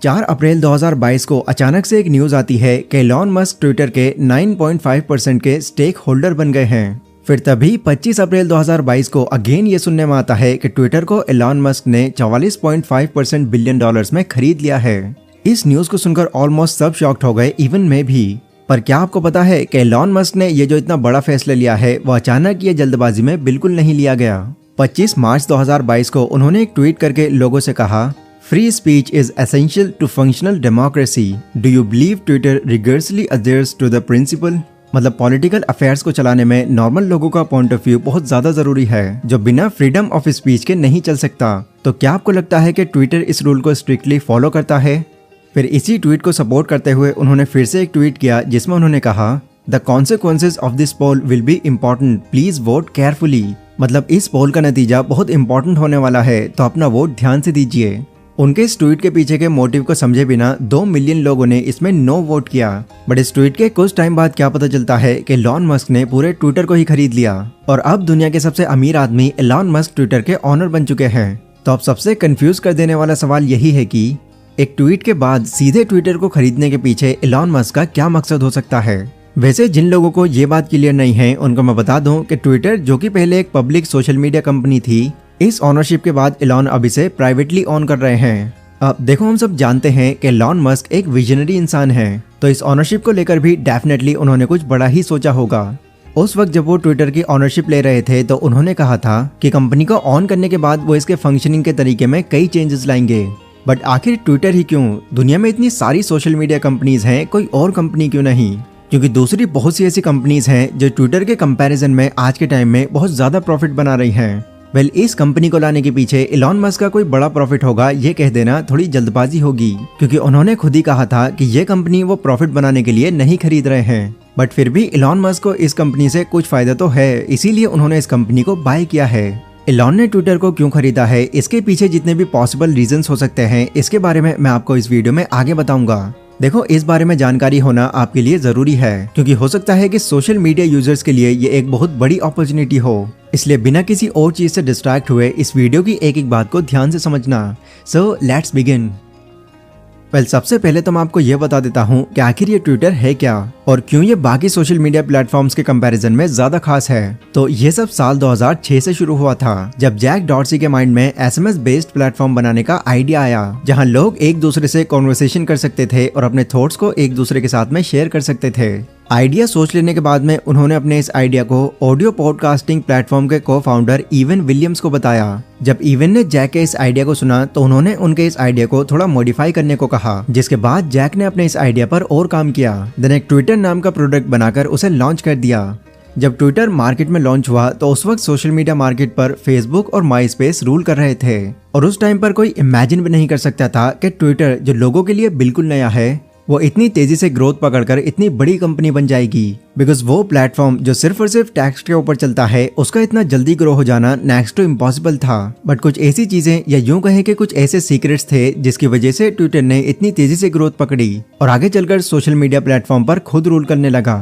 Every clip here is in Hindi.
4 अप्रैल 2022 को अचानक से एक न्यूज आती है कि एलॉन मस्क ट्विटर के 9.5% के स्टेक होल्डर बन गए हैं। फिर तभी 25 अप्रैल 2022 को अगेन ये सुनने में आता है कि ट्विटर को एलॉन मस्क ने 44.5% बिलियन डॉलर्स में खरीद लिया है। इस न्यूज को सुनकर ऑलमोस्ट सब शॉक्ड हो गए, इवन मैं भी। पर क्या आपको पता है कि एलॉन मस्क ने ये जो इतना बड़ा फैसला लिया है वो अचानक ये जल्दबाजी में बिल्कुल नहीं लिया गया। 25 मार्च 2022 को उन्होंने एक ट्वीट करके लोगों से कहा, free speech is essential to functional democracy. Do you believe Twitter rigorously adheres to the principle. मतलब पॉलिटिकल अफेयर्स को चलाने में नॉर्मल लोगों का पॉइंट ऑफ व्यू बहुत ज्यादा जरूरी है, जो बिना फ्रीडम ऑफ स्पीच के नहीं चल सकता। तो क्या आपको लगता है कि ट्विटर इस रूल को स्ट्रिक्टली फॉलो करता है? फिर इसी ट्वीट को सपोर्ट करते हुए उन्होंने फिर से एक ट्वीट किया जिसमें उन्होंने कहा, the consequences of this poll will be important, please vote carefully. मतलब इस पोल का नतीजा बहुत इंपॉर्टेंट होने वाला है, तो अपना वोट ध्यान से दीजिए। उनके इस ट्वीट के पीछे के मोटिव को समझे बिना 2 मिलियन लोगों ने इसमें नो वोट किया। बट इस ट्वीट के कुछ टाइम बाद क्या पता चलता है कि एलॉन मस्क ने पूरे ट्विटर को ही खरीद लिया और अब दुनिया के सबसे अमीर आदमी एलॉन मस्क ट्विटर के ऑनर बन चुके हैं। तो अब सबसे कंफ्यूज कर देने वाला सवाल यही है कि एक ट्वीट के बाद सीधे ट्विटर को खरीदने के पीछे एलॉन मस्क का क्या मकसद हो सकता है। वैसे जिन लोगों को ये बात क्लियर नहीं है उनको मैं बता दूं कि ट्विटर, जो कि पहले एक पब्लिक सोशल मीडिया कंपनी थी, इस ऑनरशिप के बाद एलॉन अब इसे प्राइवेटली ऑन कर रहे हैं। अब देखो, हम सब जानते हैं कि एलॉन मस्क एक विजनरी इंसान है, तो इस ऑनरशिप को लेकर भी डेफिनेटली उन्होंने कुछ बड़ा ही सोचा होगा। उस वक्त जब वो ट्विटर की ऑनरशिप ले रहे थे तो उन्होंने कहा था कि कंपनी को ऑन करने के बाद वो इसके फंक्शनिंग के तरीके में कई चेंजेस लाएंगे। बट आखिर ट्विटर ही क्यों? दुनिया में इतनी सारी सोशल मीडिया कंपनीज हैं, कोई और कंपनी क्यों नहीं? क्योंकि दूसरी बहुत सी ऐसी कंपनीज हैं जो ट्विटर के कंपैरिजन में आज के टाइम में बहुत ज्यादा प्रॉफिट बना रही हैं। वेल, इस कंपनी को लाने के पीछे एलॉन मस्क का कोई बड़ा प्रॉफिट होगा ये कह देना थोड़ी जल्दबाजी होगी, क्योंकि उन्होंने खुद ही कहा था कि ये कंपनी वो प्रॉफिट बनाने के लिए नहीं खरीद रहे हैं। बट फिर भी एलॉन मस्क को इस कंपनी से कुछ फायदा तो है, इसीलिए उन्होंने इस कंपनी को बाय किया है। एलॉन ने ट्विटर को क्यों खरीदा है, इसके पीछे जितने भी पॉसिबल रीजंस हो सकते हैं, इसके बारे में मैं आपको इस वीडियो में आगे बताऊंगा। देखो, इस बारे में जानकारी होना आपके लिए जरूरी है, क्योंकि हो सकता है कि सोशल मीडिया यूजर्स के लिए ये एक बहुत बड़ी अपॉर्चुनिटी हो। इसलिए बिना किसी और चीज से डिस्ट्रैक्ट हुए इस वीडियो की एक एक बात को ध्यान से समझना। So let's begin. वेल, सबसे पहले तो मैं आपको ये बता देता हूँ कि आखिर ये ट्विटर है क्या और क्यों ये बाकी सोशल मीडिया प्लेटफॉर्म्स के कंपैरिजन में ज्यादा खास है। तो ये सब साल 2006 से शुरू हुआ था, जब जैक डॉर्सी के माइंड में एसएमएस बेस्ड प्लेटफॉर्म बनाने का आइडिया आया, जहाँ लोग एक दूसरे से कॉन्वर्सेशन कर सकते थे और अपने थॉट्स को एक दूसरे के साथ में शेयर कर सकते थे। आइडिया सोच लेने के बाद में उन्होंने अपने इस आइडिया को ऑडियो पॉडकास्टिंग प्लेटफॉर्म के को फाउंडर इवन विलियम्स को बताया। जब इवन ने जैक के इस आइडिया को सुना तो उन्होंने उनके इस आइडिया को थोड़ा मॉडिफाई करने को कहा, जिसके बाद जैक ने अपने इस आइडिया पर और काम किया। देन एक ट्विटर नाम का प्रोडक्ट बनाकर उसे लॉन्च कर दिया। जब ट्विटर मार्केट में लॉन्च हुआ तो उस वक्त सोशल मीडिया मार्केट पर फेसबुक और माईस्पेस रूल कर रहे थे, और उस टाइम पर कोई इमेजिन भी नहीं कर सकता था कि ट्विटर, जो लोगों के लिए बिल्कुल नया है, वो इतनी तेजी से ग्रोथ पकड़कर इतनी बड़ी कंपनी बन जाएगी। बिकॉज वो प्लेटफॉर्म जो सिर्फ और सिर्फ टेक्स्ट के ऊपर चलता है, उसका इतना जल्दी ग्रो हो जाना नेक्स्ट टू इम्पॉसिबल था। बट कुछ ऐसी चीजें, या यूं कहें कि कुछ ऐसे सीक्रेट्स थे जिसकी वजह से ट्विटर ने इतनी तेजी से ग्रोथ पकड़ी और आगे चलकर सोशल मीडिया प्लेटफॉर्म पर खुद रूल करने लगा।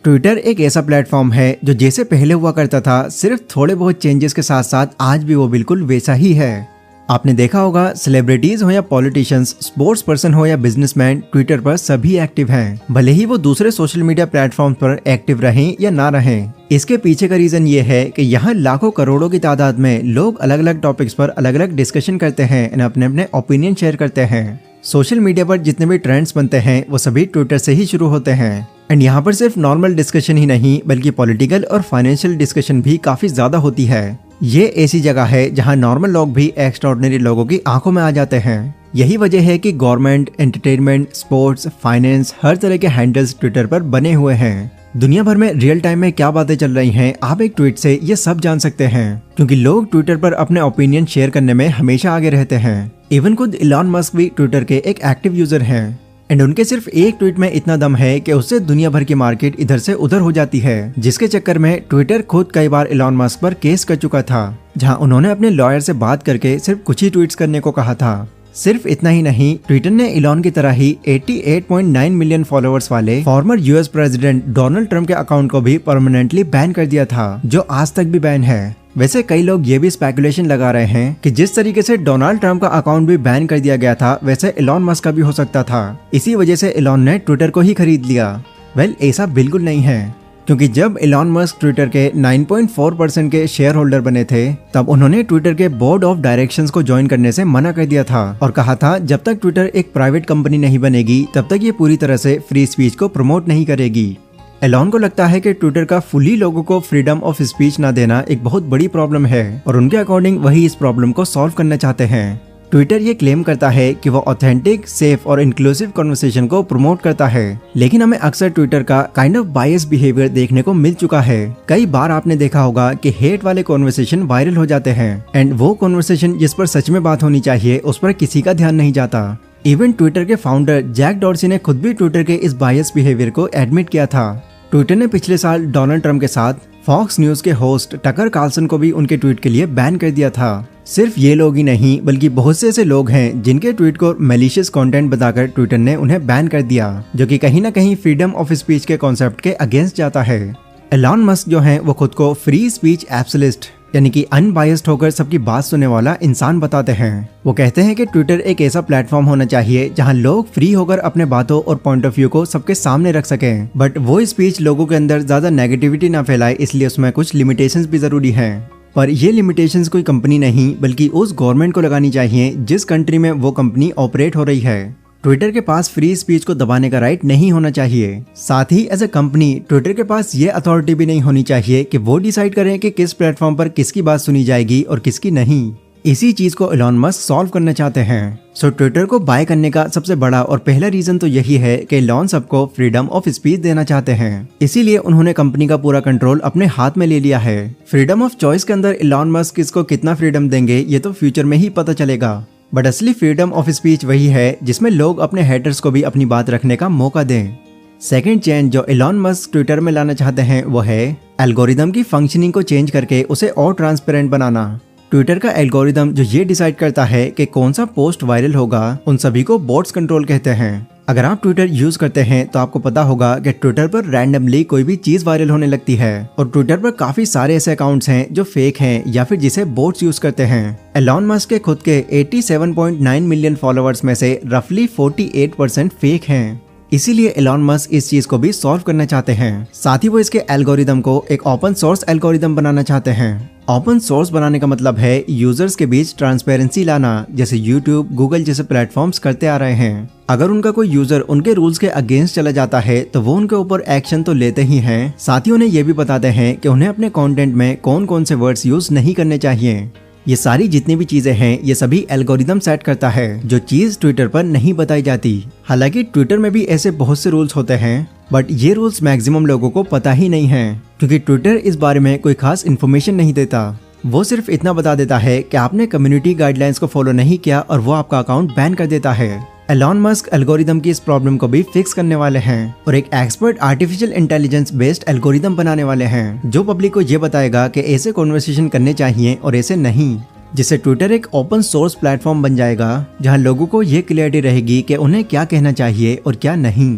ट्विटर एक ऐसा प्लेटफॉर्म है जो जैसे पहले हुआ करता था, सिर्फ थोड़े बहुत चेंजेस के साथ साथ आज भी वो बिल्कुल वैसा ही है। आपने देखा होगा, सेलिब्रिटीज हो या पॉलिटिशियंस, स्पोर्ट्स पर्सन हो या बिजनेसमैन, ट्विटर पर सभी एक्टिव हैं, भले ही वो दूसरे सोशल मीडिया प्लेटफॉर्म पर एक्टिव रहें या ना रहें। इसके पीछे का रीजन ये है कि यहाँ लाखों करोड़ों की तादाद में लोग अलग अलग टॉपिक्स पर अलग अलग डिस्कशन करते हैं और अपने अपने ओपिनियन शेयर करते हैं। सोशल मीडिया पर जितने भी ट्रेंड्स बनते हैं वो सभी ट्विटर से ही शुरू होते हैं। एंड यहाँ पर सिर्फ नॉर्मल डिस्कशन ही नहीं, बल्कि पॉलिटिकल और फाइनेंशियल डिस्कशन भी काफी ज्यादा होती है। ये ऐसी जगह है जहाँ नॉर्मल लोग भी एक्स्ट्राऑर्डिनरी लोगों की आंखों में आ जाते हैं। यही वजह है कि गवर्नमेंट, एंटरटेनमेंट, स्पोर्ट्स, फाइनेंस, हर तरह के हैंडल्स ट्विटर पर बने हुए हैं। दुनिया भर में रियल टाइम में क्या बातें चल रही हैं, आप एक ट्वीट से ये सब जान सकते हैं, क्योंकि लोग ट्विटर पर अपने ओपिनियन शेयर करने में हमेशा आगे रहते हैं। इवन खुद एलॉन मस्क भी ट्विटर के एक एक्टिव यूजर हैं। एंड उनके सिर्फ एक ट्वीट में इतना दम है कि उससे दुनिया भर की मार्केट इधर से उधर हो जाती है, जिसके चक्कर में ट्विटर खुद कई बार एलॉन मस्क पर केस कर चुका था, जहां उन्होंने अपने लॉयर से बात करके सिर्फ कुछ ही ट्वीट्स करने को कहा था। सिर्फ इतना ही नहीं, ट्विटर ने एलॉन की तरह ही 88.9 मिलियन फॉलोअर्स वाले former US president Donald Trump के अकाउंट को भी परमानेंटली बैन कर दिया था, जो आज तक भी बैन है। वैसे कई लोग ये भी स्पेकुलेशन लगा रहे हैं कि जिस तरीके से डोनाल्ड ट्रंप का अकाउंट भी बैन कर दिया गया था, वैसे एलॉन मस्क का भी हो सकता था। इसी वजह से एलॉन ने ट्विटर को ही खरीद लिया। वेल, ऐसा बिल्कुल नहीं है, क्योंकि जब एलॉन मस्क ट्विटर के 9.4% के शेयर होल्डर बने थे, तब उन्होंने ट्विटर के बोर्ड ऑफ डायरेक्शंस को ज्वाइन करने से मना कर दिया था और कहा था जब तक ट्विटर एक प्राइवेट कंपनी नहीं बनेगी तब तक ये पूरी तरह से फ्री स्पीच को प्रमोट नहीं करेगी। एलॉन को लगता है कि ट्विटर का फुली लोगों को फ्रीडम ऑफ स्पीच ना देना एक बहुत बड़ी प्रॉब्लम है और उनके अकॉर्डिंग वही इस प्रॉब्लम को सॉल्व करना चाहते हैं। ट्विटर ये क्लेम करता है कि वो ऑथेंटिक, सेफ और इंक्लूसिव कन्वर्सेशन को प्रमोट करता है, लेकिन हमें अक्सर ट्विटर का काइंड ऑफ बायस बिहेवियर देखने को मिल चुका है। कई बार आपने देखा होगा कि हेट वाले कन्वर्सेशन वायरल हो जाते हैं एंड वो कन्वर्सेशन जिस पर सच में बात होनी चाहिए उस पर किसी का ध्यान नहीं जाता। इवन ट्विटर के फाउंडर जैक डॉर्सी ने खुद भी ट्विटर के इस बायस बिहेवियर को एडमिट किया था। ट्विटर ने पिछले साल डोनाल्ड ट्रंप के साथ फॉक्स न्यूज के होस्ट टकर कार्लसन को भी उनके ट्वीट के लिए बैन कर दिया था। सिर्फ ये लोग ही नहीं बल्कि बहुत से ऐसे लोग हैं जिनके ट्वीट को मैलिशियस कंटेंट बताकर ट्विटर ने उन्हें बैन कर दिया, जो कि कहीं ना कहीं फ्रीडम ऑफ स्पीच के कॉन्सेप्ट के अगेंस्ट जाता है। एलॉन मस्क जो है वो खुद को फ्री स्पीच एब्सोल्यूट यानी कि अनबायस्ड होकर सबकी बात सुनने वाला इंसान बताते हैं। वो कहते हैं कि ट्विटर एक ऐसा प्लेटफॉर्म होना चाहिए जहां लोग फ्री होकर अपने बातों और पॉइंट ऑफ व्यू को सबके सामने रख सकें, बट वो स्पीच लोगों के अंदर ज्यादा नेगेटिविटी ना फैलाए, इसलिए उसमें कुछ लिमिटेशंस भी जरूरी हैं। पर ये लिमिटेशंस कोई कंपनी नहीं बल्कि उस गवर्नमेंट को लगानी चाहिए जिस कंट्री में वो कंपनी ऑपरेट हो रही है। ट्विटर के पास फ्री स्पीच को दबाने का राइट नहीं होना चाहिए। साथ ही एज ए कंपनी ट्विटर के पास ये अथॉरिटी भी नहीं होनी चाहिए कि वो डिसाइड करें कि किस प्लेटफॉर्म पर किसकी बात सुनी जाएगी और किसकी नहीं। इसी चीज को एलॉन मस्क सॉल्व करना चाहते हैं। सो ट्विटर को बाय करने का सबसे बड़ा और पहला रीजन तो यही है कि एलॉन सबको फ्रीडम ऑफ स्पीच देना चाहते हैं, इसीलिए उन्होंने कंपनी का पूरा कंट्रोल अपने हाथ में ले लिया है। फ्रीडम ऑफ चॉइस के अंदर एलॉन मस्क किसको कितना फ्रीडम देंगे ये तो फ्यूचर में ही पता चलेगा, बट असली फ्रीडम ऑफ स्पीच वही है जिसमें लोग अपने हेटर्स को भी अपनी बात रखने का मौका दें। सेकंड चेंज जो एलॉन मस्क ट्विटर में लाना चाहते हैं वो है एल्गोरिदम की फंक्शनिंग को चेंज करके उसे और ट्रांसपेरेंट बनाना। ट्विटर का एल्गोरिदम जो ये डिसाइड करता है कि कौन सा पोस्ट वायरल होगा, उन सभी को बॉट्स कंट्रोल कहते हैं। अगर आप ट्विटर यूज करते हैं तो आपको पता होगा कि ट्विटर पर रैंडमली कोई भी चीज वायरल होने लगती है और ट्विटर पर काफी सारे ऐसे अकाउंट्स हैं जो फेक हैं या फिर जिसे बोट्स यूज करते हैं। एलॉन मस्क के खुद के 87.9 मिलियन फॉलोअर्स में से रफली 48% फेक हैं। इसीलिए एलॉन मस्क इस चीज को भी सॉल्व करना चाहते हैं। साथ ही वो इसके एल्गोरिदम को एक ओपन सोर्स एल्गोरिदम बनाना चाहते हैं। ओपन सोर्स बनाने का मतलब है यूजर्स के बीच ट्रांसपेरेंसी लाना, जैसे यूट्यूब, गूगल जैसे प्लेटफॉर्म्स करते आ रहे हैं। अगर उनका कोई यूजर उनके रूल्स के अगेंस्ट चला जाता है तो वो उनके ऊपर एक्शन तो लेते ही हैं, साथ ही उन्हें ये भी बताते हैं कि उन्हें अपने कंटेंट में कौन कौन से वर्ड्स यूज नहीं करने चाहिए। ये सारी जितनी भी चीजें हैं ये सभी एल्गोरिदम सेट करता है, जो चीज ट्विटर पर नहीं बताई जाती। हालांकि ट्विटर में भी ऐसे बहुत से रूल्स होते हैं, बट ये रूल्स मैक्सिमम लोगों को पता ही नहीं है, क्योंकि ट्विटर इस बारे में कोई खास इन्फॉर्मेशन नहीं देता। वो सिर्फ इतना बता देता है कि आपने कम्युनिटी गाइडलाइंस को फॉलो नहीं किया और वो आपका अकाउंट बैन कर देता है। एलॉन मस्क एल्गोरिदम की इस प्रॉब्लम को भी फिक्स करने वाले हैं और एक expert artificial intelligence based algorithm बनाने वाले हैं, जो पब्लिक को ये बताएगा कि ऐसे कॉन्वर्सेशन करने चाहिए और ऐसे नहीं, जिससे ट्विटर एक ओपन सोर्स प्लेटफॉर्म बन जाएगा जहां लोगों को ये क्लियरिटी रहेगी कि उन्हें क्या कहना चाहिए और क्या नहीं।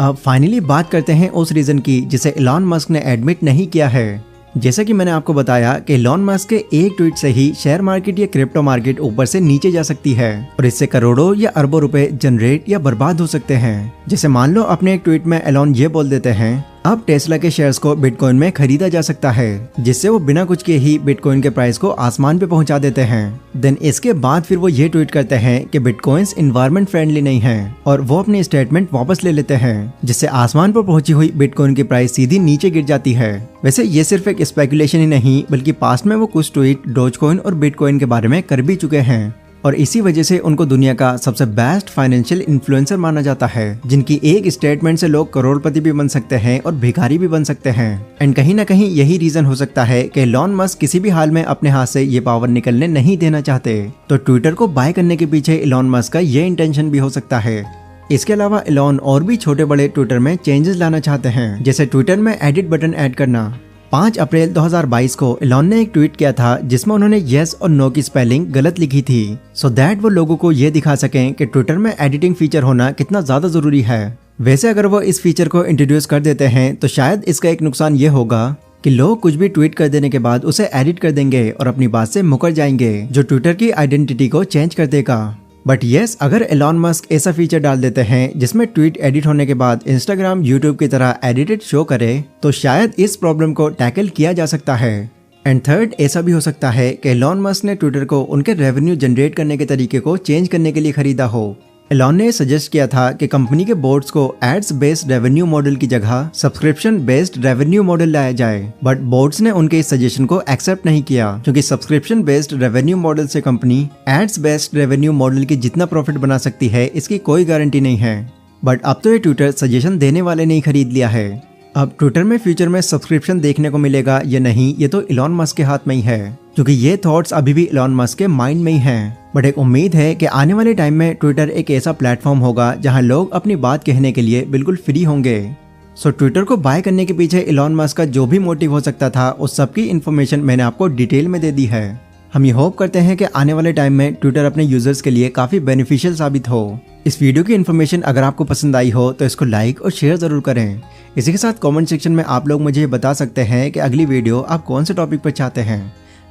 अब फाइनली बात करते हैं उस रीजन की जिसे एलॉन मस्क ने एडमिट नहीं किया है। जैसा कि मैंने आपको बताया कि एलॉन मस्क के एक ट्वीट से ही शेयर मार्केट या क्रिप्टो मार्केट ऊपर से नीचे जा सकती है और इससे करोड़ों या अरबों रुपए जनरेट या बर्बाद हो सकते हैं। जैसे मान लो अपने एक ट्वीट में एलॉन ये बोल देते हैं अब टेस्ला के शेयर्स को बिटकॉइन में खरीदा जा सकता है, जिससे वो बिना कुछ किए ही बिटकॉइन के प्राइस को आसमान पे पहुंचा देते हैं। देन इसके बाद फिर वो ये ट्वीट करते हैं कि बिटकॉइंस इन्वायरमेंट फ्रेंडली नहीं है और वो अपनी स्टेटमेंट वापस ले लेते हैं, जिससे आसमान पर पहुंची हुई बिटकॉइन की प्राइस सीधी नीचे गिर जाती है। वैसे ये सिर्फ एक स्पेकुलेशन ही नहीं बल्कि पास्ट में वो कुछ ट्वीट डोजकॉइन और बिटकॉइन के बारे में कर भी चुके हैं और इसी वजह से उनको दुनिया का सबसे बेस्ट फाइनेंशियल इन्फ्लुएंसर माना जाता है, जिनकी एक स्टेटमेंट से लोग करोड़पति भी बन सकते हैं और भिखारी भी बन सकते हैं। एंड कहीं ना कहीं यही रीजन हो सकता है कि एलॉन मस्क किसी भी हाल में अपने हाथ से ये पावर निकलने नहीं देना चाहते। तो ट्विटर को बाय करने के पीछे एलॉन मस्क का ये इंटेंशन भी हो सकता है। इसके अलावा एलॉन और भी छोटे बड़े ट्विटर में चेंजेस लाना चाहते हैं, जैसे ट्विटर में एडिट बटन ऐड करना। 5 अप्रैल 2022 को एलॉन ने एक ट्वीट किया था जिसमें उन्होंने येस और नो की स्पेलिंग गलत लिखी थी, सो दैट वो लोगों को ये दिखा सकें कि ट्विटर में एडिटिंग फीचर होना कितना ज्यादा जरूरी है। वैसे अगर वो इस फीचर को इंट्रोड्यूस कर देते हैं तो शायद इसका एक नुकसान ये होगा कि लोग कुछ भी ट्वीट कर देने के बाद उसे एडिट कर देंगे और अपनी बात से मुकर जाएंगे, जो ट्विटर की आइडेंटिटी को चेंज कर देगा। बट यस, अगर एलॉन मस्क ऐसा फीचर डाल देते हैं जिसमें ट्वीट एडिट होने के बाद इंस्टाग्राम यूट्यूब की तरह एडिटेड शो करे, तो शायद इस प्रॉब्लम को टैकल किया जा सकता है। एंड थर्ड, ऐसा भी हो सकता है कि एलॉन मस्क ने ट्विटर को उनके रेवेन्यू जनरेट करने के तरीके को चेंज करने के लिए खरीदा हो। एलॉन ने सजेस्ट किया था कि कंपनी के बोर्ड्स को एड्स बेस्ड रेवेन्यू मॉडल की जगह सब्सक्रिप्शन बेस्ड रेवेन्यू मॉडल लाया जाए, बट बोर्ड्स ने उनके इस सजेशन को एक्सेप्ट नहीं किया, क्योंकि सब्सक्रिप्शन बेस्ड रेवेन्यू मॉडल से company ads based revenue model की जितना प्रॉफिट बना सकती है इसकी कोई गारंटी नहीं है। बट अब तो ये ट्विटर सजेशन देने वाले ने ही खरीद लिया है। अब ट्विटर में फ्यूचर में सब्सक्रिप्शन देखने को मिलेगा या नहीं, ये तो एलॉन मस्क के हाथ में ही है, क्योंकि ये थॉट्स अभी भी एलॉन मस्क के माइंड में ही हैं। बट एक उम्मीद है कि आने वाले टाइम में ट्विटर एक ऐसा प्लेटफॉर्म होगा जहां लोग अपनी बात कहने के लिए बिल्कुल फ्री होंगे। सो ट्विटर को बाय करने के पीछे एलॉन मस्क का जो भी मोटिव हो सकता था, उस सब की इन्फॉर्मेशन मैंने आपको डिटेल में दे दी है। हम ये होप करते हैं कि आने वाले टाइम में ट्विटर अपने यूजर्स के लिए काफी बेनिफिशियल साबित हो। इस वीडियो की इन्फॉर्मेशन अगर आपको पसंद आई हो तो इसको लाइक और शेयर जरूर करें। इसी के साथ कमेंट सेक्शन में आप लोग मुझे बता सकते हैं कि अगली वीडियो आप कौन से टॉपिक पर चाहते हैं।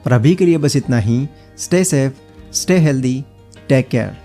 पर अभी के लिए बस इतना ही। Stay safe, stay healthy, take care.